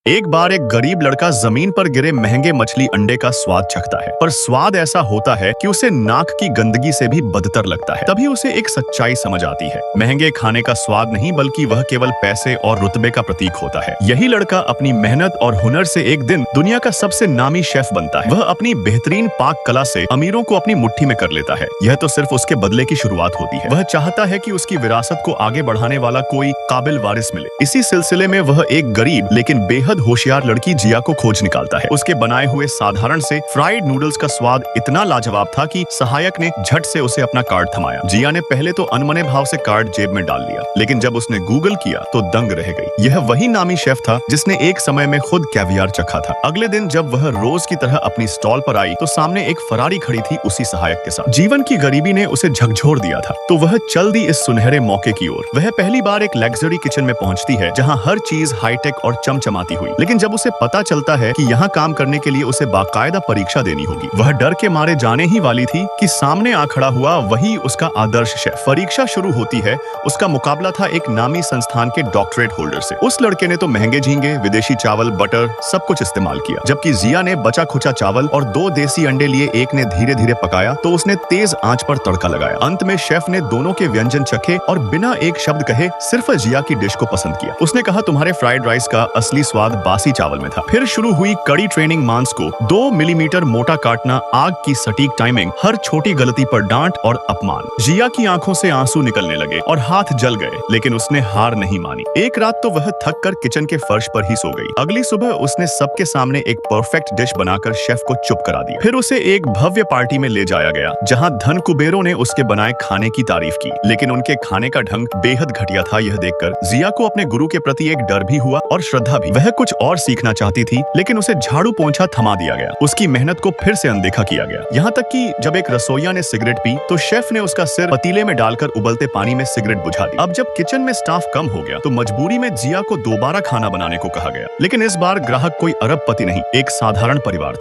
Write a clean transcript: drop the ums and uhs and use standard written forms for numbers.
एक बार एक गरीब लड़का जमीन पर गिरे महंगे मछली अंडे का स्वाद चखता है, पर स्वाद ऐसा होता है कि उसे नाक की गंदगी से भी बदतर लगता है। तभी उसे एक सच्चाई समझ आती है, महंगे खाने का स्वाद नहीं बल्कि वह केवल पैसे और रुतबे का प्रतीक होता है। यही लड़का अपनी मेहनत और हुनर से एक दिन दुनिया का सबसे नामी शेफ बनता है। वह अपनी बेहतरीन पाक कला से अमीरों को अपनी मुट्ठी में कर लेता है। यह तो सिर्फ उसके बदले की शुरुआत होती है। वह चाहता है कि उसकी विरासत को आगे बढ़ाने वाला कोई काबिल वारिस मिले। इसी सिलसिले में वह एक गरीब लेकिन बेहद होशियार लड़की जिया को खोज निकालता है। उसके बनाए हुए साधारण से फ्राइड नूडल्स का स्वाद इतना लाजवाब था कि सहायक ने झट से उसे अपना कार्ड थमाया। जिया ने पहले तो अनमने भाव से कार्ड जेब में डाल लिया, लेकिन जब उसने गूगल किया तो दंग रह गई। यह वही नामी शेफ था जिसने एक समय में खुद कैवियार चखा था। अगले दिन जब वह रोज की तरह अपनी स्टॉल पर आई तो सामने एक फरारी खड़ी थी उसी सहायक के साथ। जीवन की गरीबी ने उसे झकझोर दिया था, तो वह चल दी इस सुनहरे मौके की ओर। वह पहली बार एक लग्जरी किचन में पहुंचती है जहां हर चीज हाईटेक और चमचमाती हुई। लेकिन जब उसे पता चलता है कि यहाँ काम करने के लिए उसे बाकायदा परीक्षा देनी होगी, वह डर के मारे जाने ही वाली थी कि सामने आ खड़ा हुआ वही उसका आदर्श शेफ। परीक्षा शुरू होती है। उसका मुकाबला था एक नामी संस्थान के डॉक्टरेट होल्डर से। उस लड़के ने तो महंगे झींगे, विदेशी चावल, बटर सब कुछ इस्तेमाल किया, जबकि जिया ने बचा खुचा चावल और 2 देसी अंडे लिए एक ने धीरे धीरे पकाया तो उसने तेज आंच पर तड़का लगाया। अंत में शेफ ने दोनों के व्यंजन चखे और बिना एक शब्द कहे सिर्फ जिया की डिश को पसंद किया। उसने कहा, तुम्हारे फ्राइड राइस का असली स्वाद बासी चावल में था। फिर शुरू हुई कड़ी ट्रेनिंग। मांस को 2 मिलीमीटर मोटा काटना, आग की सटीक टाइमिंग, हर छोटी गलती पर डांट और अपमान। जिया की आंखों से आंसू निकलने लगे और हाथ जल गए, लेकिन उसने हार नहीं मानी। एक रात तो वह थक कर किचन के फर्श पर ही सो गई। अगली सुबह उसने सबके सामने एक परफेक्ट डिश बनाकर शेफ को चुप करा दिया। फिर उसे एक भव्य पार्टी में ले जाया गया जहां धन कुबेरों ने उसके बनाए खाने की तारीफ की, लेकिन उनके खाने का ढंग बेहद घटिया था। यह देखकर जिया को अपने गुरु के प्रति एक डर भी हुआ और श्रद्धा भी। वह कुछ और सीखना चाहती थी, लेकिन उसे झाड़ू पोंछा थमा दिया गया। उसकी मेहनत को फिर से अनदेखा किया गया। यहाँ तक कि जब एक रसोइया ने सिगरेट पी तो शेफ ने उसका सिर पतीले में डालकर उबलते पानी में सिगरेट बुझा दी। अब जब किचन में स्टाफ कम हो गया तो मजबूरी में जिया को दोबारा खाना बनाने को कहा गया, लेकिन इस बार ग्राहक कोई अरबपति नहीं, एक साधारण परिवार था।